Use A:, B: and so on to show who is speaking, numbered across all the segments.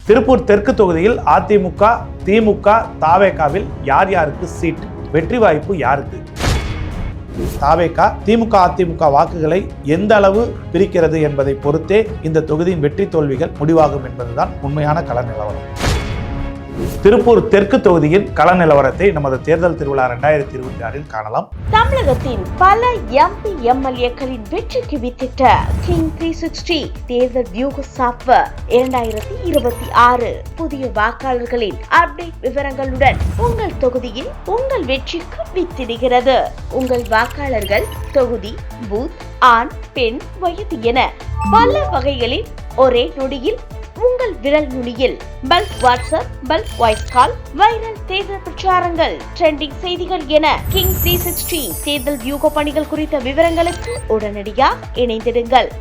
A: திருப்பூர் தெற்கு தொகுதியில் அதிமுக, திமுக, தாவேகாவில் யார் யாருக்கு சீட், வெற்றி வாய்ப்பு யாருக்கு? தாவேகா திமுக, அதிமுக வாக்குகளை எந்த அளவு பிரிக்கிறது என்பதை பொறுத்தே இந்த தொகுதியின் வெற்றி தோல்விகள் முடிவாகும் என்பதுதான் உண்மையான கள நிலவரம். திருப்பூர் தெற்கு தொகுதியின் கள நிலவரத்தை நமது தேர்தல் திருவிழா 2026 காணலாம்.
B: தமிழகத்தின் பல எம்பி எம்எல்ஏக்களின் வெற்றிக்கு வித்திட்ட கிங் 360 தேர்தல் வியூக சாப்ட்வேர் 2026 புதிய வாக்காளர்களின் அப்டேட் விவரங்களுடன் உங்கள் தொகுதியில் உங்கள் வெற்றிக்கு வித்திடுகிறது. உங்கள் வாக்காளர்கள் தொகுதி, பூத், ஆண், பெண், வயது என பல வகைகளில் ஒரே நொடியில் உங்கள் விரல் நுனியில் bulk WhatsApp, bulk voice call, viral தேர்தல் பிரச்சாரங்கள், ட்ரெண்டிங் செய்திகள் என கிங் 360 தேர்தல் வியூக பணிகள் குறித்த விவரங்களுக்கு உடனடியாக இணைந்திடுங்கள்.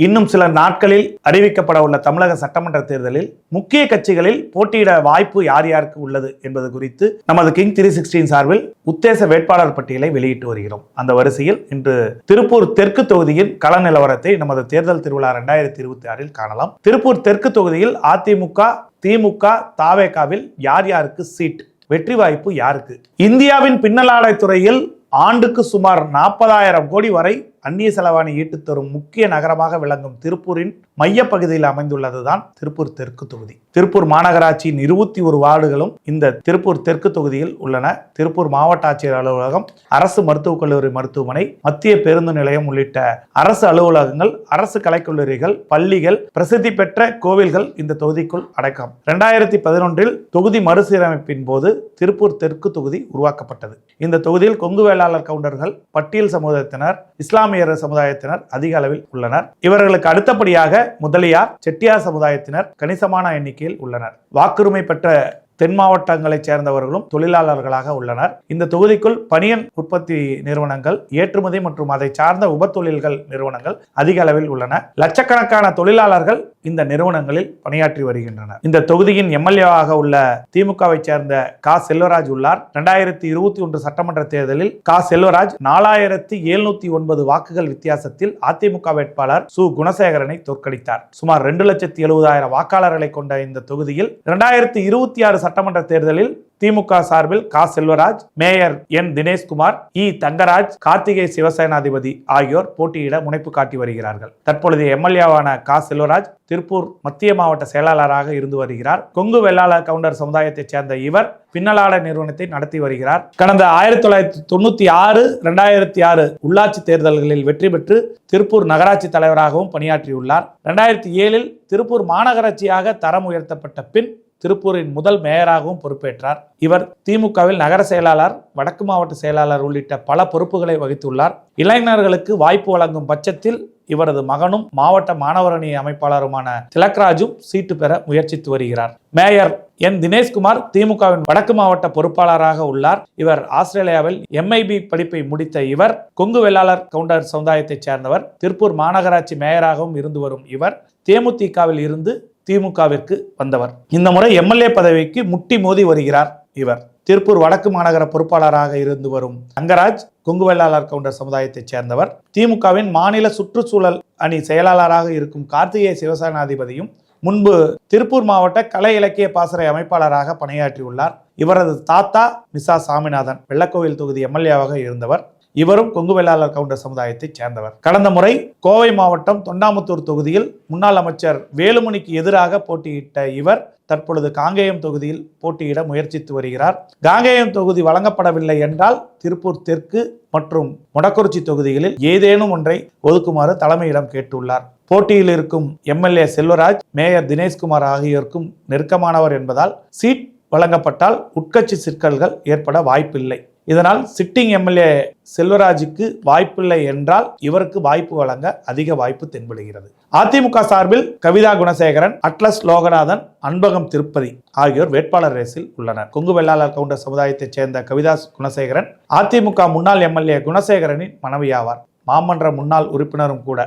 A: இன்னும் சில நாட்களில் அறிவிக்கப்பட உள்ள தமிழக சட்டமன்ற தேர்தலில் முக்கிய கட்சிகளில் போட்டியிட வாய்ப்பு யார் யாருக்கு உள்ளது என்பது குறித்து நமது கிங் 360 சார்பில் உத்தேச வேட்பாளர் பட்டியலை வெளியிட்டு வருகிறோம். அந்த வரிசையில் இன்று திருப்பூர் தெற்கு தொகுதியின் கள நிலவரத்தை நமது தேர்தல் திருவிழா 2026 காணலாம். திருப்பூர் தெற்கு தொகுதியில் அதிமுக, திமுக, தாவேகாவில் யார் யாருக்கு சீட், வெற்றி வாய்ப்பு யாருக்கு? இந்தியாவின் பின்னலாடை துறையில் ஆண்டுக்கு சுமார் 40,000 கோடி வரை அந்நிய செலவாணி ஈட்டு தரும் முக்கிய நகரமாக விளங்கும் திருப்பூரின் மைய பகுதியில் அமைந்துள்ளதுதான் திருப்பூர் தெற்கு தொகுதி. திருப்பூர் மாநகராட்சியின் 21 வார்டுகளும் இந்த திருப்பூர் தெற்கு தொகுதியில் உள்ளன. திருப்பூர் மாவட்ட ஆட்சியர் அலுவலகம், அரசு மருத்துவக் கல்லூரி மருத்துவமனை, மத்திய பேருந்து நிலையம் உள்ளிட்ட அரசு அலுவலகங்கள், அரசு கலைக்கல்லூரிகள், பள்ளிகள், பிரசித்தி பெற்ற கோவில்கள் இந்த தொகுதிக்குள் அடக்கம். 2011 தொகுதி மறுசீரமைப்பின் போது திருப்பூர் தெற்கு தொகுதி உருவாக்கப்பட்டது. இந்த தொகுதியில் கொங்கு வேளாளர் கவுண்டர்கள், பட்டியல் சமூகத்தினர், இஸ்லாமிய சமுதாயத்தினர் அதிக அளவில் உள்ளனர். இவர்களுக்கு அடுத்தபடியாக முதலியார், செட்டியார் சமுதாயத்தினர் கணிசமான எண்ணிக்கையில் உள்ளனர். வாக்குரிமை பெற்ற தென் மாவட்டங்களைச் சேர்ந்தவர்களும் தொழிலாளர்களாக உள்ளனர். இந்த தொகுதிக்குள் பனியன் உற்பத்தி நிறுவனங்கள், ஏற்றுமதி மற்றும் அதை சார்ந்த உப தொழில்கள் நிறுவனங்கள் அதிக அளவில் உள்ளன. லட்சக்கணக்கான தொழிலாளர்கள் இந்த நிறுவனங்களில் பணியாற்றி வருகின்றனர். இந்த தொகுதியின் எம்எல்ஏவாக உள்ள திமுகவை சேர்ந்த கா செல்வராஜ் உள்ளார். 2021 சட்டமன்ற தேர்தலில் கா செல்வராஜ் 4709 வாக்குகள் வித்தியாசத்தில் அதிமுக வேட்பாளர் சு குணசேகரனை தோற்கடித்தார். சுமார் 2,70,000 வாக்காளர்களை கொண்ட இந்த தொகுதியில் 2026 சட்டமன்ற தேர்தலில் திமுக சார்பில் கா செல்வராஜ், மேயர் என் தினேஷ்குமார், இ தங்கராஜ், கார்த்திகை சிவசேனாதிபதி ஆகியோர் போட்டியிட முனைப்பு காட்டி வருகிறார்கள். தற்பொழுதைய எம்எல்ஏவான கா செல்வராஜ் திருப்பூர் மத்திய மாவட்ட செயலாளராக இருந்து வருகிறார். கொங்கு வெள்ளாளர் கவுண்டர் சமுதாயத்தைச் சேர்ந்த இவர் பின்னலாடை நிறுவனத்தை நடத்தி வருகிறார். கடந்த 1996, 2006 உள்ளாட்சி தேர்தல்களில் வெற்றி பெற்று திருப்பூர் நகராட்சி தலைவராகவும் பணியாற்றியுள்ளார். 2007 திருப்பூர் மாநகராட்சியாக தரம் உயர்த்தப்பட்ட பின் திருப்பூரின் முதல் மேயராகவும் பொறுப்பேற்றார். இவர் திமுகவில் நகர செயலாளர், வடக்கு மாவட்ட செயலாளர் உள்ளிட்ட பல பொறுப்புகளை வகித்துள்ளார். இளைஞர்களுக்கு வாய்ப்பு வழங்கும் பட்சத்தில் இவரது மகனும் மாவட்ட மாணவரணி அமைப்பாளருமான திலக்ராஜும் சீட்டு பெற முயற்சித்து வருகிறார். மேயர் என் தினேஷ்குமார் திமுகவின் வடக்கு மாவட்ட பொறுப்பாளராக உள்ளார். இவர் ஆஸ்திரேலியாவில் MIB படிப்பை முடித்த இவர் கொங்கு வெள்ளாளர் கவுண்டர் சமுதாயத்தைச் சேர்ந்தவர். திருப்பூர் மாநகராட்சி மேயராகவும் இருந்து வரும் இவர் தேமுதிகவில் இருந்து திமுகவிற்கு வந்தவர். இந்த முறை எம்எல்ஏ பதவிக்கு முட்டி மோதி வருகிறார் இவர். திருப்பூர் வடக்கு மாநகர பொறுப்பாளராக இருந்து வரும் தங்கராஜ் கொங்கு வெள்ளாளர் கவுண்டர் சமுதாயத்தைச் சேர்ந்தவர். திமுகவின் மாநில சுற்றுச்சூழல் அணி செயலாளராக இருக்கும் கார்த்திகை சிவசேனாதிபதியும் முன்பு திருப்பூர் மாவட்ட கலை இலக்கிய பாசறை அமைப்பாளராக பணியாற்றியுள்ளார். இவரது தாத்தா மிசா சாமிநாதன் வெள்ளக்கோவில் தொகுதி எம்எல்ஏவாக இருந்தவர். இவரும் கொங்கு வெள்ளாளர் கவுண்டர் சமுதாயத்தைச் சேர்ந்தவர். கடந்த முறை கோவை மாவட்டம் தொண்டாமுத்தூர் தொகுதியில் முன்னாள் அமைச்சர் வேலுமணிக்கு எதிராக போட்டியிட்ட இவர் தற்பொழுது காங்கேயம் தொகுதியில் போட்டியிட முயற்சித்து வருகிறார். காங்கேயம் தொகுதி வழங்கப்படவில்லை என்றால் திருப்பூர் தெற்கு மற்றும் மொடக்குறிச்சி தொகுதிகளில் ஏதேனும் ஒன்றை ஒதுக்குமாறு தலைமையிடம் கேட்டுள்ளார். போட்டியில் இருக்கும் எம்எல்ஏ செல்வராஜ், மேயர் தினேஷ்குமார் ஆகியோருக்கும் நெருக்கமானவர் என்பதால் சீட் வழங்கப்பட்டால் உட்கட்சி சிக்கல்கள் ஏற்பட வாய்ப்பில்லை. இதனால் சிட்டிங் எம்எல்ஏ செல்வராஜுக்கு வாய்ப்பில்லை என்றால் இவருக்கு வாய்ப்பு வழங்க அதிக வாய்ப்பு தென்படுகிறது. அதிமுக சார்பில் கவிதா குணசேகரன், அட்லஸ் லோகநாதன், அன்பகம் திருப்பதி ஆகியோர் வேட்பாளர் ரேஸில் உள்ளனர். கொங்கு வெள்ளாளர் கவுண்டர் சமுதாயத்தைச் சேர்ந்த கவிதா குணசேகரன் அதிமுக முன்னாள் எம்எல்ஏ குணசேகரனின் மனைவியாவார். மாமன்ற முன்னாள் உறுப்பினரும் கூட.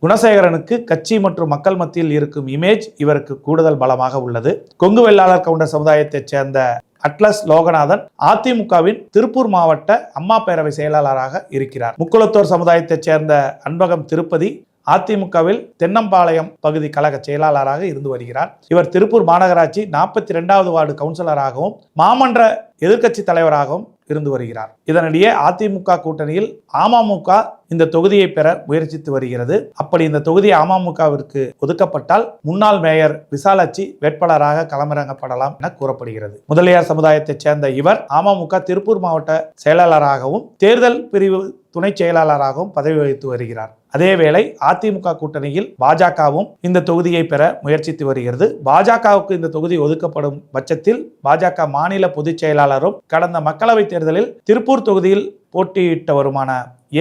A: குணசேகரனுக்கு கட்சி மற்றும் மக்கள் மத்தியில் இருக்கும் இமேஜ் இவருக்கு கூடுதல் பலமாக உள்ளது. கொங்கு வெள்ளாளர் கவுண்டர் சமுதாயத்தைச் சேர்ந்த அட்லஸ் லோகநாதன் அதிமுகவின் திருப்பூர் மாவட்ட அம்மா பேரவை செயலாளராக இருக்கிறார். முக்குளத்தோர் சமுதாயத்தைச் சேர்ந்த அன்பகம் திருப்பதி அதிமுகவில் தென்னம்பாளையம் பகுதி கழக செயலாளராக இருந்து வருகிறார். இவர் திருப்பூர் மாநகராட்சி 42வது வார்டு கவுன்சிலராகவும் மாமன்ற எதிர்க்கட்சி தலைவராகவும் இருந்து வருகிறார். இதனிடையே அதிமுக கூட்டணியில் அமமுக இந்த தொகுதியை பெற முயற்சித்து வருகிறது. அப்படி இந்த தொகுதி அமமுகவிற்கு ஒதுக்கப்பட்டால் முன்னாள் மேயர் விசாலாட்சி வேட்பாளராக களமிறங்கப்படலாம் என கூறப்படுகிறது. முதலியார் சமுதாயத்தைச் சேர்ந்த இவர் அமமுக திருப்பூர் மாவட்ட செயலாளராகவும் தேர்தல் பிரிவு துணை செயலாளராகவும் பதவி வகித்து வருகிறார். அதேவேளை அதிமுக கூட்டணியில் பாஜகவும் இந்த தொகுதியை பெற முயற்சித்து வருகிறது. பாஜகவுக்கு இந்த தொகுதி ஒதுக்கப்படும் பட்சத்தில் பாஜக மாநில பொதுச் செயலாளரும் கடந்த மக்களவைத் தேர்தலில் திருப்பூர் தொகுதியில் போட்டியிட்டவருமான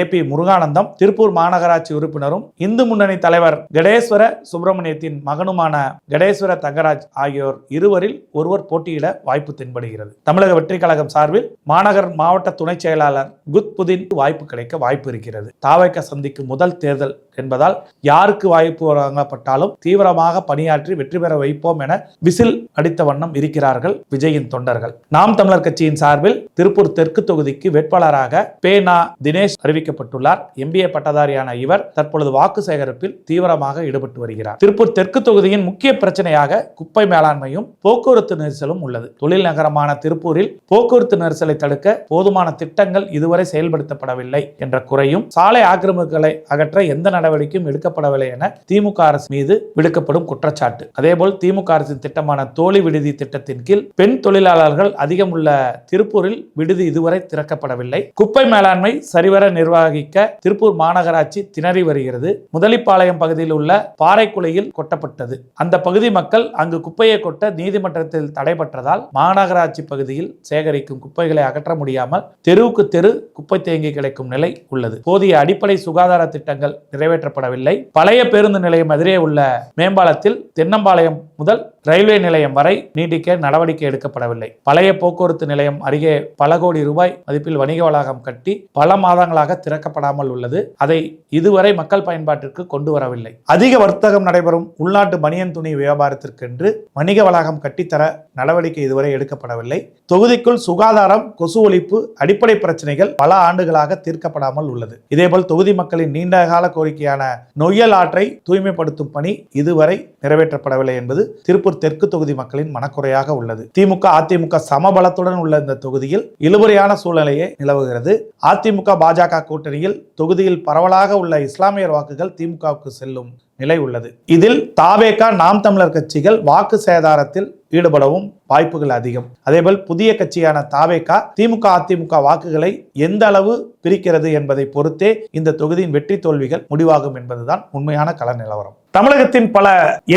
A: ஏபி முருகானந்தம், திருப்பூர் மாநகராட்சி உறுப்பினரும் இந்து முன்னணி தலைவர் கணேஸ்வர சுப்பிரமணியத்தின் மகனுமான கணேஸ்வர தங்கராஜ் ஆகியோர் இருவரில் ஒருவர் போட்டியிட வாய்ப்பு தென்படுகிறது. தமிழக வெற்றி கழகம் சார்பில் மாநகர் மாவட்ட துணை செயலாளர் குத்புதீன் வாய்ப்பு கிடைக்க வாய்ப்பு இருக்கிறது. தாவேக சந்திக்கும் முதல் தேர்தல் என்பதால் யாருக்கு வாய்ப்பு வழங்கப்பட்டாலும் தீவிரமாக பணியாற்றி வெற்றி பெற வைப்போம் என விசில் அடித்த வண்ணம் இருக்கிறார்கள் விஜயின் தொண்டர்கள். நாம் தமிழர் கட்சியின் சார்பில் திருப்பூர் தெற்கு தொகுதிக்கு வேட்பாளராக பேனா தினேஷ் அறிவிக்கப்பட்டுள்ளார். MBA பட்டதாரியான இவர் தற்பொழுது வாக்கு சேகரிப்பில் தீவிரமாக ஈடுபட்டு வருகிறார். திருப்பூர் தெற்கு தொகுதியின் முக்கிய பிரச்சனையாக குப்பை மேலாண்மையும் போக்குவரத்து நெரிசலும் உள்ளது. தொழில் நகரமான திருப்பூரில் போக்குவரத்து நெரிசலை தடுக்க போதுமான திட்டங்கள் இதுவரை செயல்படுத்தப்படவில்லை என்ற குறையும், சாலை ஆக்கிரமிப்புகளை அகற்ற எந்த நடவடிக்கையும் எடுக்கப்படவில்லை என திமுக அரசு மீது விடுக்கப்படும் குற்றச்சாட்டு. அதேபோல் திமுக அரசின் திட்டமான தோழி விடுதி திட்டத்தின் கீழ் பெண் தொழிலாளர்கள் அதிகம் உள்ள திருப்பூரில் விடுதி இதுவரை திறக்கப்படவில்லை. குப்பை மேலாண்மை சரிவர நிர்வகிக்க திருப்பூர் மாநகராட்சி திணறி வருகிறது. முதலிப்பாளையம் பகுதியில் உள்ள பாறைக்குலையில் கொட்டப்பட்டது. அந்த பகுதி மக்கள் அங்கு குப்பையை கொட்ட நீதிமன்றத்தில் தடைபட்டதால் மாநகராட்சி பகுதியில் சேகரிக்கும் குப்பைகளை அகற்ற முடியாமல் தெருவுக்கு தெரு குப்பை தேங்கி கிடைக்கும் நிலை உள்ளது. போதிய அடிப்படை சுகாதார திட்டங்கள் நிறைவேற்றப்படவில்லை. பழைய பேருந்து நிலையம் எதிரே உள்ள மேம்பாலத்தில் தென்னம்பாளையம் முதல் ரயில்வே நிலையம் வரை நீட்டிக்க நடவடிக்கை எடுக்கப்படவில்லை. பழைய போக்குவரத்து நிலையம் அருகே பல கோடி ரூபாய் மதிப்பில் வணிக வளாகம் கட்டி பல மாதங்களாக திறக்கப்படாமல் உள்ளது. அதை இதுவரை மக்கள் பயன்பாட்டிற்கு கொண்டு வரவில்லை. அதிக வர்த்தகம் நடைபெறும் உள்நாட்டு பனியன் துணி வியாபாரத்திற்கென்று வணிக வளாகம் கட்டித்தர நடவடிக்கை இதுவரை எடுக்கப்படவில்லை. தொகுதிக்குள் சுகாதாரம், கொசு ஒழிப்பு, அடிப்படை பிரச்சனைகள் பல ஆண்டுகளாக தீர்க்கப்படாமல் உள்ளது. இதேபோல் தொகுதி மக்களின் நீண்டகால கோரிக்கையான நொய்யல் ஆற்றை தூய்மைப்படுத்தும் பணி இதுவரை நிறைவேற்றப்படவில்லை என்பது திருப்பூர் தெற்கு தொகுதி மக்களின் மனக்குறையாக உள்ளது. திமுக அதிமுக சமபலத்துடன் உள்ள இந்த தொகுதியில் இழுபறியான சூழ்நிலையே நிலவுகிறது. அதிமுக பாஜக கூட்டணியில் தொகுதியில் பரவலாக உள்ள இஸ்லாமியர் வாக்குகள் திமுகவுக்கு செல்லும் நிலை உள்ளது. இதில் தாவேக, நாம் தமிழர் கட்சிகள் வாக்கு சேதாரத்தில் ஈடுபடவும் வாய்ப்புகள் அதிகம். அதேபோல் புதிய கட்சியான தாவேக திமுக அதிமுக வாக்குகளை எந்த அளவு பிரிக்கிறது என்பதை பொறுத்தே இந்த தொகுதியின் வெற்றி தோல்விகள் முடிவாகும் என்பதுதான் உண்மையான கள நிலவரம். தமிழகத்தின் பல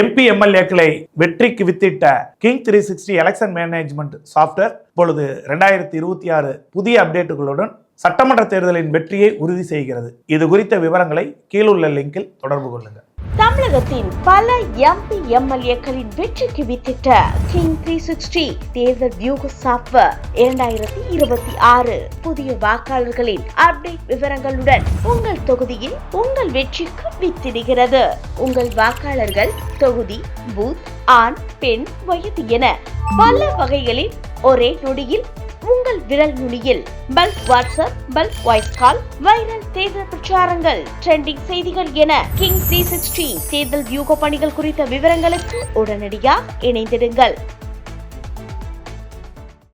A: MP MLAக்களை வெற்றிக்கு வித்திட்ட கிங் 360 எலெக்ஷன் மேனேஜ்மெண்ட் சாஃப்ட்வேர் இப்பொழுது 2026 புதிய அப்டேட்டுகளுடன் சட்டமன்ற தேர்தலின் வெற்றியை உறுதி செய்கிறது. இது குறித்த விவரங்களை கீழுள்ள லிங்கில் தொடர்பு கொள்ளுங்கள்.
B: தமிழகத்தின் பல MP MLAக்களின் வெற்றிக்கு வித்திட்ட கிங் 360 தேர்தல் வியூக சாஃப்ட்வேர் 2026 புதிய வாக்காளர்களின் அப்டேட் விவரங்களுடன் உங்கள் தொகுதியில் உங்கள் வெற்றிக்கு வித்திடுகிறது. உங்கள் வாக்காளர்கள் தொகுதி, பூத், ஆண், பெண், வயது என பல வகைகளில் ஒரே நொடியில் உங்கள் விரல் நுனியில் bulk WhatsApp, bulk voice call, viral தேர்தல் பிரச்சாரங்கள், ட்ரெண்டிங் செய்திகள் என கிங் 360 தேர்தல் வியூக பணிகள் குறித்த விவரங்களுக்கு உடனடியாக இணைந்திடுங்கள்.